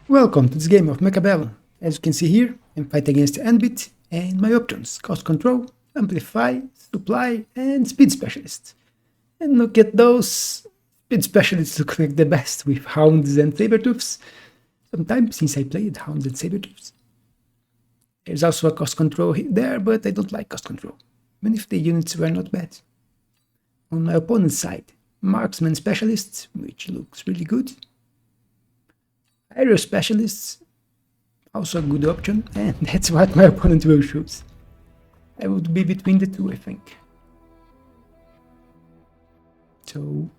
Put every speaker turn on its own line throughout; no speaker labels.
Welcome to this game of Mechabellum. As you can see here, I'm fighting against the N-bit and my options: cost control, amplify, supply, and speed specialist. And look at those speed specialists look like the best with Hounds and Sabertooths. Sometimes since I played Hounds and Sabertooths. There's also a cost control there, but I don't like cost control, even if the units were not bad. On my opponent's side, Marksman Specialists, which looks really good. Aerial Specialists, also a good option, and that's what my opponent will choose. I would be between the two, I think. So,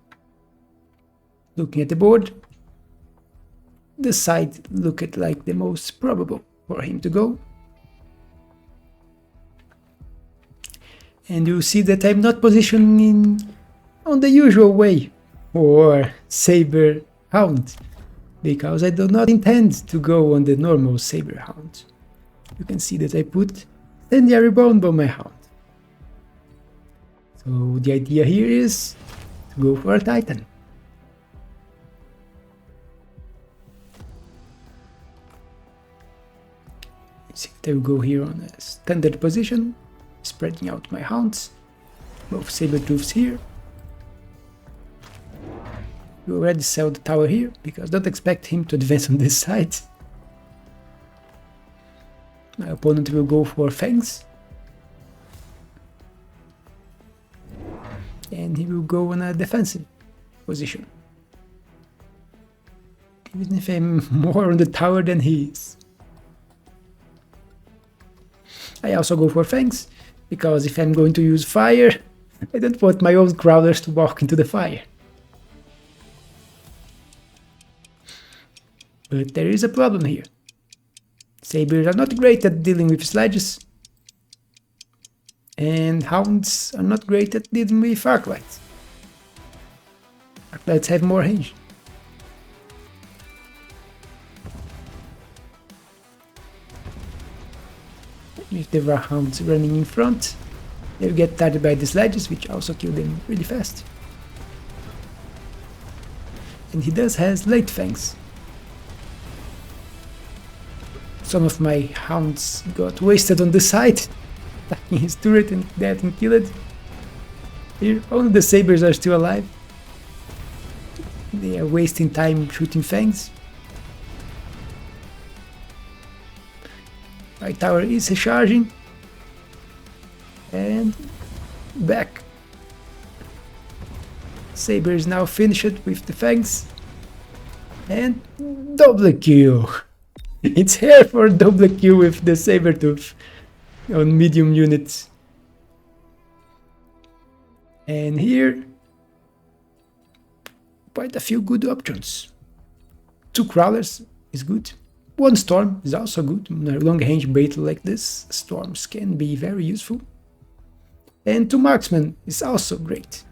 looking at the board, the side looked like the most probable for him to go. And you see that I'm not positioning on the usual way for Saber Hound, because I do not intend to go on the normal Saber Hound. You can see that I put Incendiary Bomb on my Hound. So the idea here is to go for a Titan. You see that I will go here on a standard position, spreading out my Hounds, both Sabertooths here. You already sell the tower here, because don't expect him to advance on this side. My opponent will go for Fangs. And he will go on a defensive position. Even if I'm more on the tower than he is. I also go for Fangs, because if I'm going to use fire, I don't want my own crawlers to walk into the fire. But there is a problem here. Sabers are not great at dealing with sledges, and Hounds are not great at dealing with Arclights. Arclights have more range. If there are Hounds running in front, they'll get targeted by the sledges, which also kill them really fast. And he does has late Fangs. Some of my Hounds got wasted on the side, attacking his turret and getting killed. Here, only the Sabers are still alive. They are wasting time shooting Fangs. My tower is charging. And back. Saber is now finished with the Fangs. And double kill. It's here for double kill with the Sabertooth on medium units. And here, quite a few good options. 2 crawlers is good. 1 storm is also good. In a long range battle like this, storms can be very useful. And 2 marksmen is also great,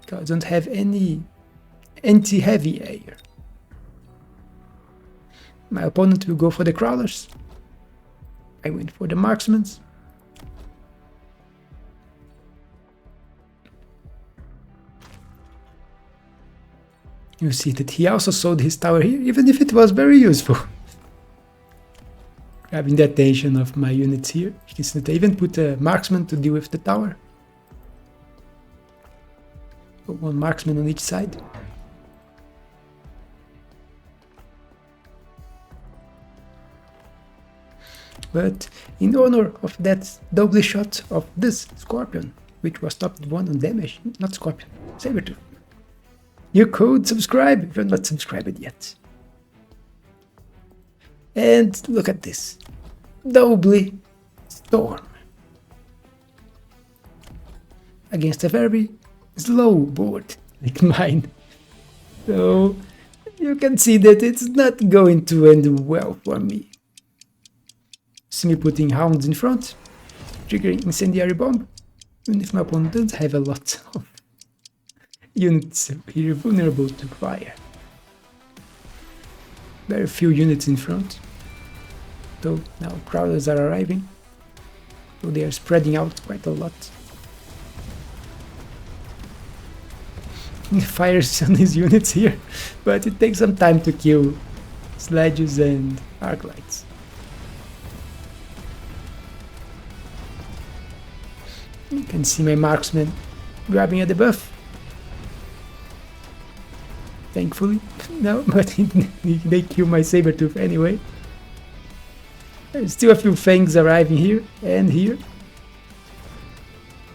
because I don't have any anti-heavy air. My opponent will go for the crawlers. I went for the marksmen. You see that he also sold his tower here, even if it was very useful. Grabbing the attention of my units here. You can see that I even put a marksman to deal with the tower. Put 1 marksman on each side. But in honor of that double shot of this Scorpion, which was top 1 on damage, not Scorpion, Sabertooth, you could subscribe if you're not subscribed yet. And look at this, double storm against a very slow board like mine. So you can see that it's not going to end well for me. See me putting Hounds in front, triggering Incendiary Bomb, even if my opponent doesn't have a lot of units here vulnerable to fire. Very few units in front, though now crawlers are arriving, so they are spreading out quite a lot. He fires on his units here, but it takes some time to kill sledges and arc lights. You can see my marksman grabbing at the buff. Thankfully, no, but they kill my saber-tooth anyway. There's still a few fangs arriving here and here.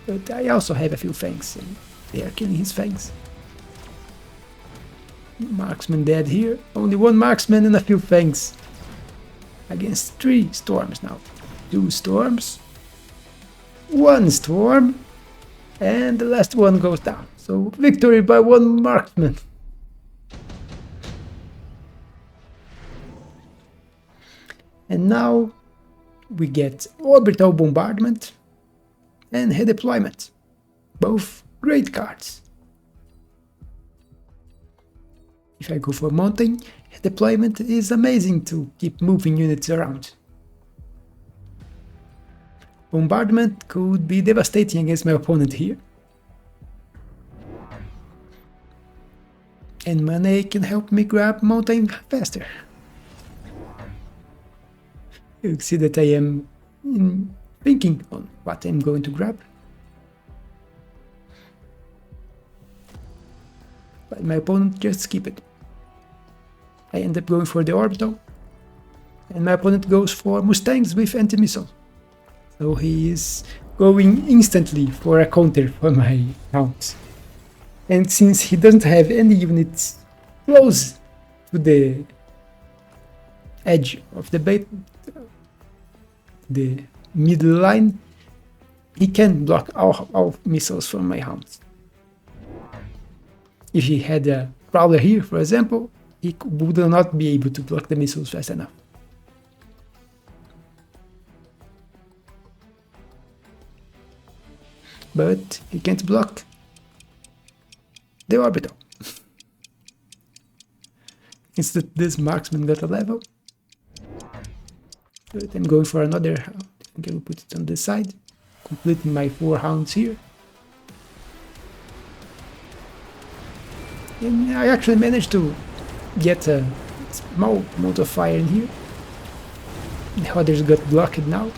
But I also have a few fangs and they are killing his fangs. Marksman dead here. Only one marksman and a few fangs. Against 3 storms now. 2 storms. 1 storm. And the last one goes down. So victory by 1 marksman. And now we get orbital bombardment and redeployment. Both great cards. If I go for mountain, deployment is amazing to keep moving units around. Bombardment could be devastating against my opponent here. And money can help me grab mountain faster. You see that I am thinking on what I'm going to grab. But my opponent just skip it. I end up going for the orbital. And my opponent goes for Mustangs with anti-missile. So he is going instantly for a counter for my Hounds. And since he doesn't have any units close to the edge of the middle line, he can block all missiles from my Hounds. If he had a Prowler here, for example, he would not be able to block the missiles fast enough. But he can't block the orbital. Instead, this marksman got a level. But I'm going for another Hound. I think I will put it on this side, completing my 4 Hounds here. And I actually managed to get a small amount of fire in here. The others got blocked now.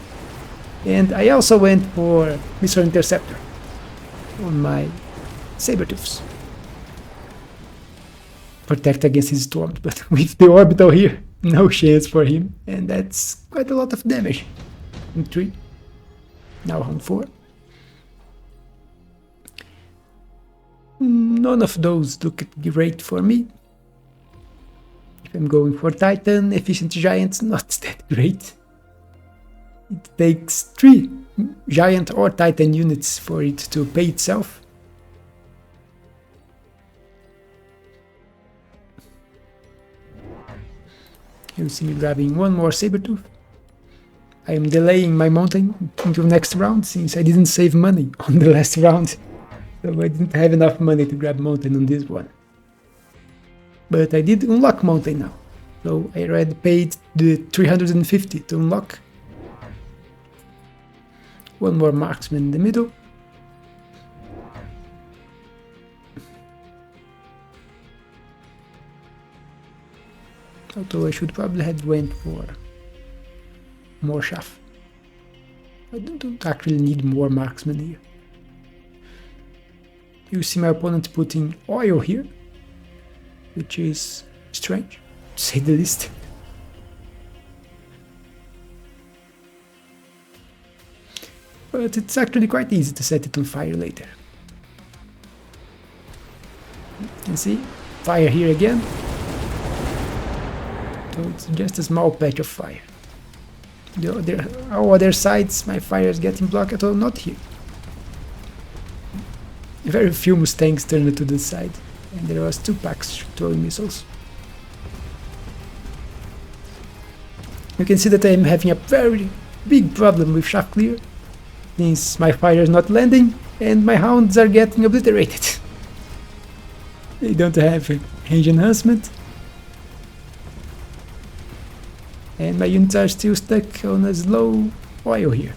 And I also went for Missile Interceptor on my Sabertooths. Protect against his storms, but with the orbital here, no chance for him. And that's quite a lot of damage. In 3. Now on 4. None of those look great for me. If I'm going for Titan, Efficient Giant's not that great. It takes 3 Giant or Titan units for it to pay itself. You see me grabbing 1 more Sabertooth. I am delaying my mountain until next round since I didn't save money on the last round. So I didn't have enough money to grab mountain on this one. But I did unlock mountain now. So I already paid the 350 to unlock. 1 more marksman in the middle. Although I should probably have went for more chaff. I don't actually need more marksmen here. You see my opponent putting oil here, which is strange, to say the least. But it's actually quite easy to set it on fire later. You can see, fire here again. So it's just a small patch of fire. All other sides, my fire is getting blocked, although not here. Very few Mustangs turned to the side, and there was 2 packs throwing missiles. You can see that I am having a very big problem with shaft clear, since my fire is not landing, and my Hounds are getting obliterated. They don't have range enhancement. And my units are still stuck on a slow oil here.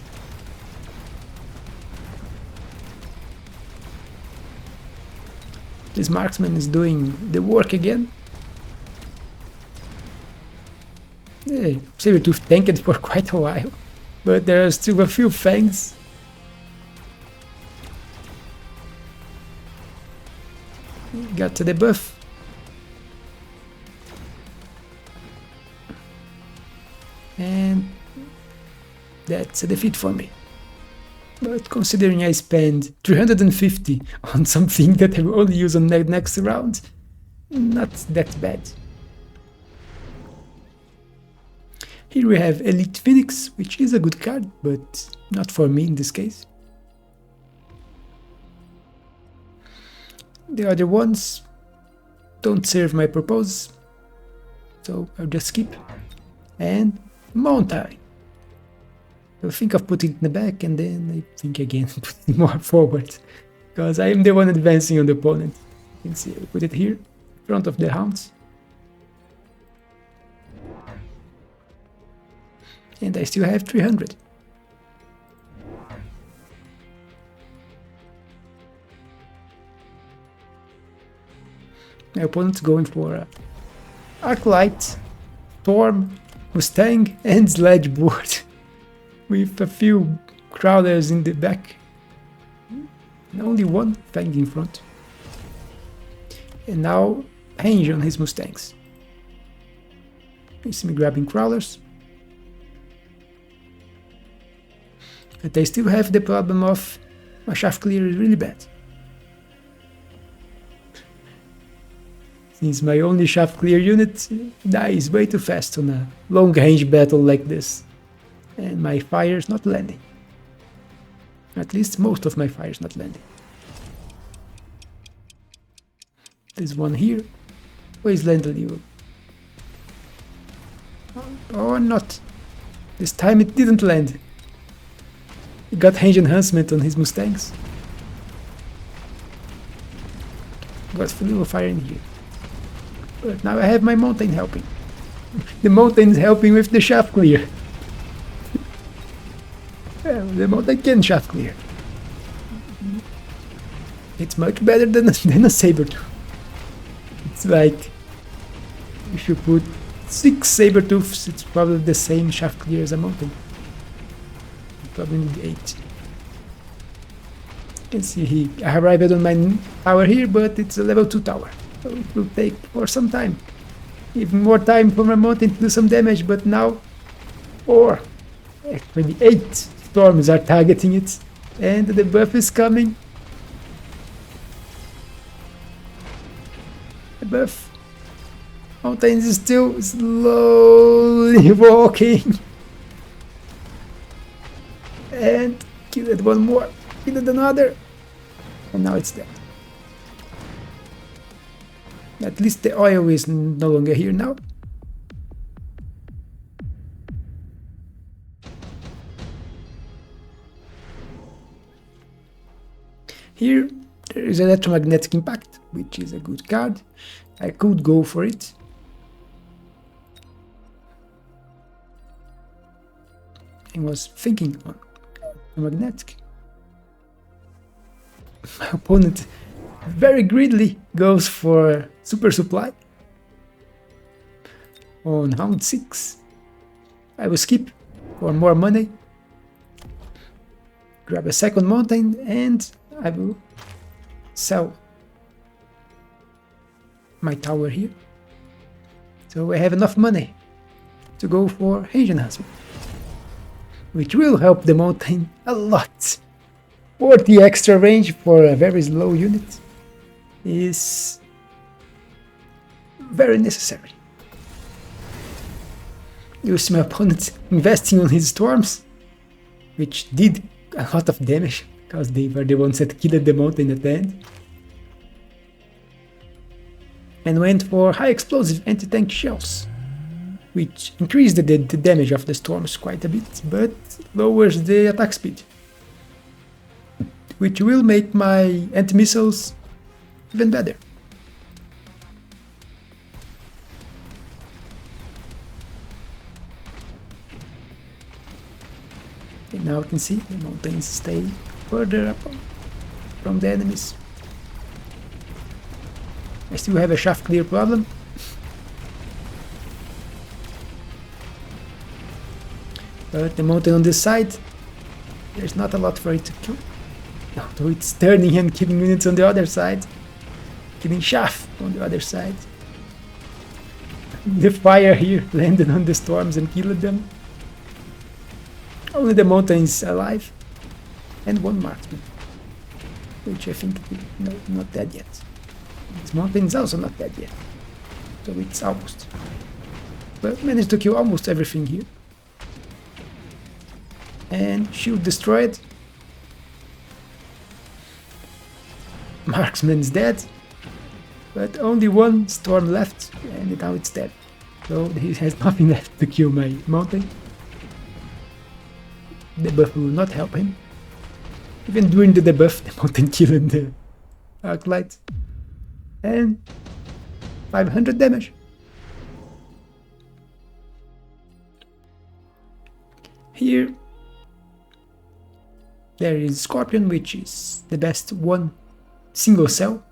This marksman is doing the work again. Sabertooth tanked for quite a while, but there are still a few fangs. Got to the buff. And that's a defeat for me. But considering I spend 350 on something that I will only use on the next round, not that bad. Here we have Elite Phoenix, which is a good card, but not for me in this case. The other ones don't serve my purpose, so I'll just skip. And Mountain. I think of putting it in the back, and then I think again putting more forward, because I am the one advancing on the opponent. You can see I put it here, in front of the Hounds. And I still have 300. My opponent's going for Arclight, Storm, Mustang, and Sledge board with a few crawlers in the back and only one Fang in front. And now Range on his Mustangs. You see me grabbing crawlers. But I still have the problem of my shaft clear is really bad. Since my only shaft clear unit dies way too fast on a long range battle like this. And my fire's not landing. At least most of my fire's not landing. This one here. Where's landing? Or not. This time it didn't land. He got range enhancement on his Mustangs. Got full fire in here. But now I have my Mountain helping. The Mountain is helping with the shaft clear. Well, the Mountain can shaft clear. It's much better than a Sabertooth. It's like if you put 6 Sabertooths, it's probably the same shaft clear as a Mountain. Probably need 8. You can see he arrived on my tower here, but it's a level 2 tower. So it will take for some time. Even more time for my Mountain to do some damage, but now 4, actually 8 storms are targeting it, and the buff is coming. The buff. Mountain is still slowly walking. And killed one more, killed another, and now it's dead. At least the oil is no longer here now. Here there is electromagnetic impact, which is a good card. I could go for it. I was thinking on magnetic. My opponent very greedily goes for super supply on Hound 6. I will skip for more money, grab a second Mountain, and I will sell my tower here. So I have enough money to go for range enhancement, which will help the Mountain a lot. 40 extra range for a very slow unit is very necessary. You see my opponent investing on his Storms, which did a lot of damage because they were the ones that killed the Mountain at the end. And went for high explosive anti-tank shells, which increased the damage of the Storms quite a bit, but lowers the attack speed, which will make my anti-missiles even better. And now you can see the Mountains stay further up from the enemies. I still have a shaft clear problem. But the mountain on this side, there's not a lot for it to kill. Although it's turning and killing units on the other side. Killing chaff on the other side. The fire here landed on the storms and killed them. Only the mountain is alive. And one marksman. Which I think no, not dead yet. This mountain is also not dead yet. So it's almost. But managed to kill almost everything here. And shield destroyed. Marksman's dead. But only one storm left, and now it's dead. So he has nothing left to kill my mountain. The buff will not help him. Even during the debuff, the mountain killed the Arclight. And 500 damage. Here there is Scorpion, which is the best one single cell.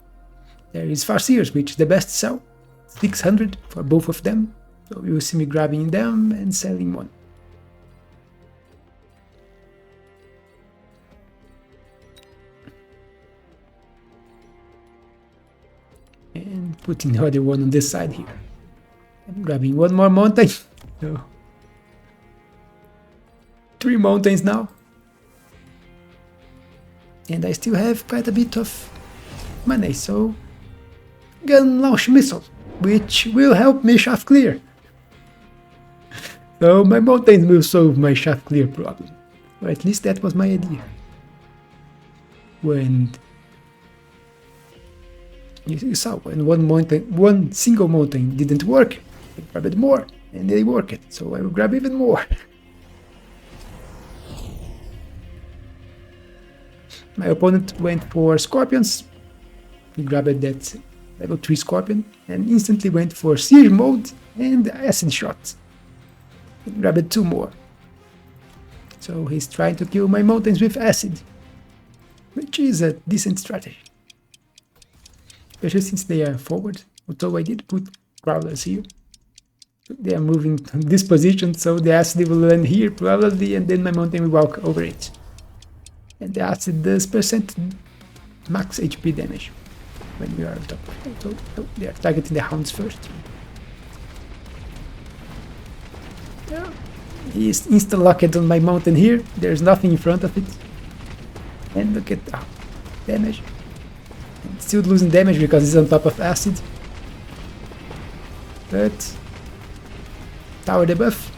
There is Farseers, which is the best cell, 600 for both of them. So you will see me grabbing them and selling one. And putting the other one on this side here. I'm grabbing one more mountain. So 3 mountains now. And I still have quite a bit of money, so gun launch missile, which will help me shaft clear. So my mountains will solve my shaft clear problem. Or at least that was my idea. When you saw when one single mountain didn't work, I grabbed more and they worked, so I will grab even more. My opponent went for Scorpions. He grabbed that level 3 Scorpion and instantly went for Siege mode and Acid Shot. He grabbed 2 more. So he's trying to kill my mountains with acid, which is a decent strategy. Especially since they are forward, although I did put Crawlers here. They are moving to this position, so the acid will land here probably, and then my mountain will walk over it. And the acid does percent max HP damage when we are on top. So they are targeting the hounds first. Yeah. He is insta-locked on my mountain here. There's nothing in front of it. And look at damage. And still losing damage because it's on top of acid. But tower debuff.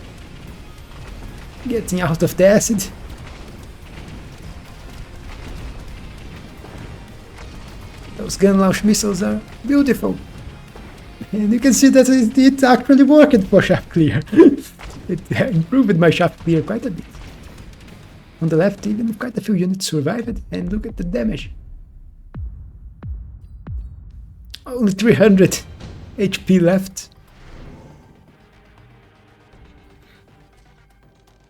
Getting out of the acid. Those gun launch missiles are beautiful. And you can see that it actually worked for shaft clear. It improved my shaft clear quite a bit. On the left, even quite a few units survived, and look at the damage. Only 300 HP left.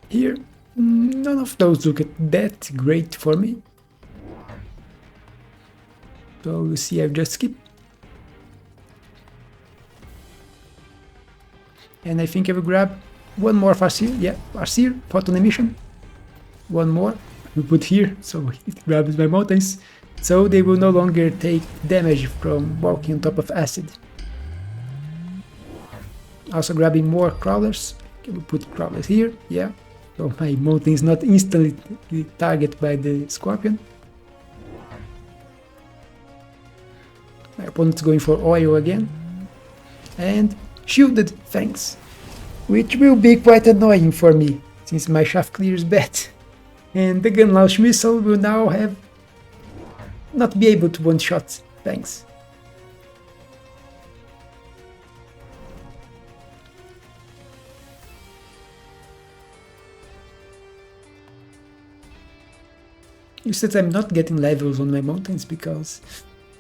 Here, none of those look that great for me. So you see, I've just skipped. And I think I will grab one more Farseer. Yeah, Farseer, photon emission. One more. We put here, so it grabs my mountains. So they will no longer take damage from walking on top of acid. Also grabbing more crawlers. Okay, we put crawlers here. Yeah. So my mountain is not instantly targeted by the Scorpion. My opponent's going for oil again. And shielded fangs, which will be quite annoying for me, since my shaft clear is bad. And the gun launch missile will now not be able to one-shot fangs. You said I'm not getting levels on my mountains because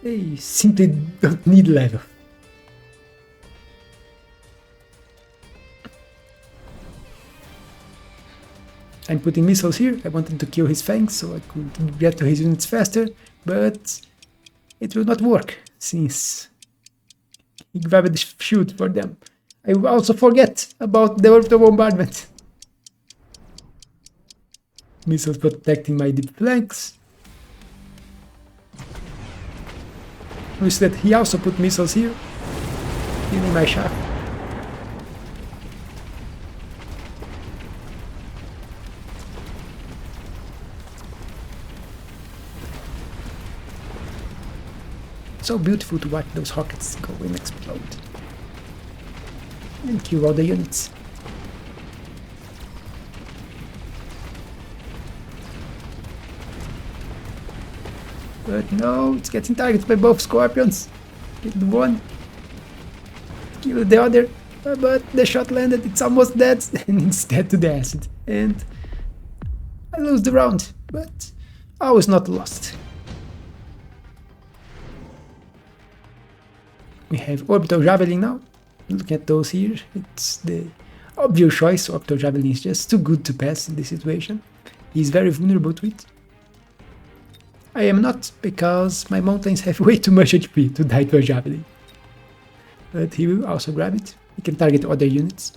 they simply don't need level. I'm putting missiles here. I wanted to kill his fangs so I could get to his units faster, but it will not work since he grabbed the shield for them. I will also forget about the orbital bombardment. Missiles protecting my deep flanks. Notice that he also put missiles here, killing my shaft. So beautiful to watch those rockets go and explode. And kill all the units. But no, it's getting targeted by both scorpions. Kill the one. Kill the other. But the shot landed, it's almost dead. And it's dead to the acid. And I lose the round. But I was not lost. We have Orbital Javelin now. Look at those here. It's the obvious choice. Orbital Javelin is just too good to pass in this situation. He's very vulnerable to it. I am not, because my mountains have way too much HP to die to a Javelin. But he will also grab it. He can target other units.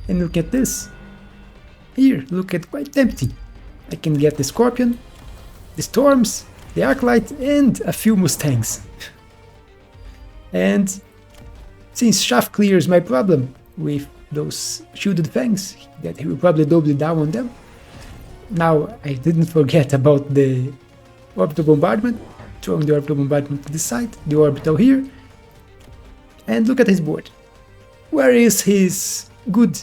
And look at this. Here, look at quite tempting. I can get the Scorpion, the Storms, the Arclight, and a few Mustangs. And since Shaft clears my problem with those shielded fangs, that he will probably double down on them. Now I didn't forget about the orbital bombardment, throwing the orbital bombardment to the side, the orbital here, and look at his board. Where is his good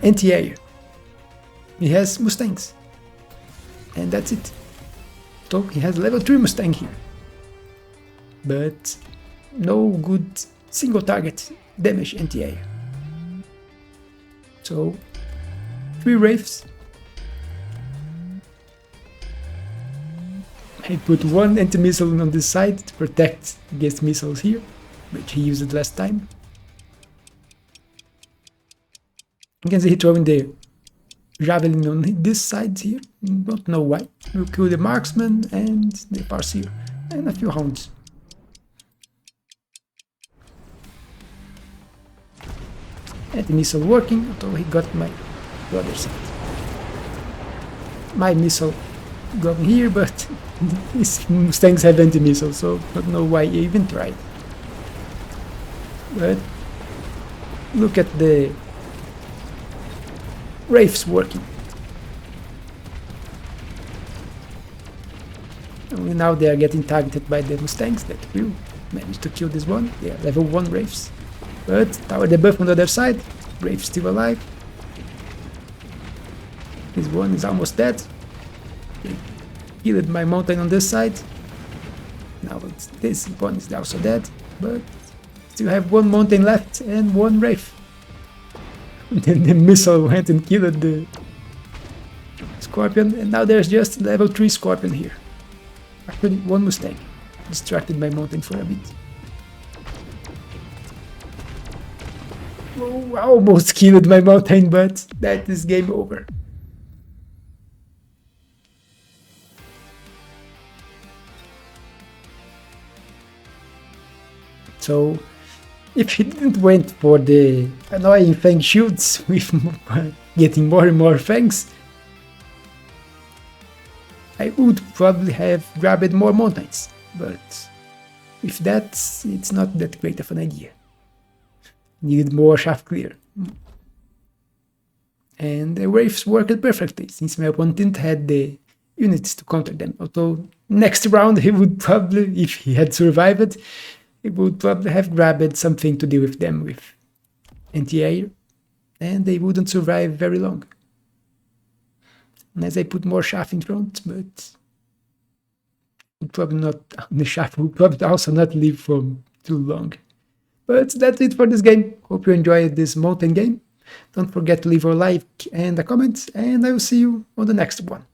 anti-air? He has Mustangs, and that's it. So he has level 3 Mustang here, but no good single target damage anti-air. So 3 Wraiths. I put 1 anti-missile on this side to protect against missiles here, which he used last time. You can see he throwing the Javelin on this side here, don't know why. We'll kill the Marksman and the Farseer, and a few Hounds. Anti-missile working, although he got my other side. My missile going here, but these Mustangs have anti-missile, so don't know why he even tried. But look at the Wraiths working. Only now they are getting targeted by the Mustangs that will manage to kill this one. They are level 1 Wraiths. But tower debuff on the other side. Wraith still alive. This one is almost dead. They killed my mountain on this side. Now this one is also dead. But still have 1 mountain left and 1 Wraith. Then the missile went and killed the Scorpion, and now there's just level 3 Scorpion here. Actually 1 Mustang. Distracted my mountain for a bit. Oh, I almost killed my mountain, but that is game over. So if he didn't went for the annoying Fang shields with getting more and more Fangs, I would probably have grabbed more mountains, but with that, it's not that great of an idea. Needed more shaft clear. And the Wraiths worked perfectly, since my opponent had the units to counter them, although next round he would probably, if he had survived, he would probably have grabbed something to deal with them with anti-air, and they wouldn't survive very long. Unless I put more shaft in front, but would probably not, the shaft would probably also not live for too long. But that's it for this game. Hope you enjoyed this mountain game. Don't forget to leave a like and a comment, and I will see you on the next one.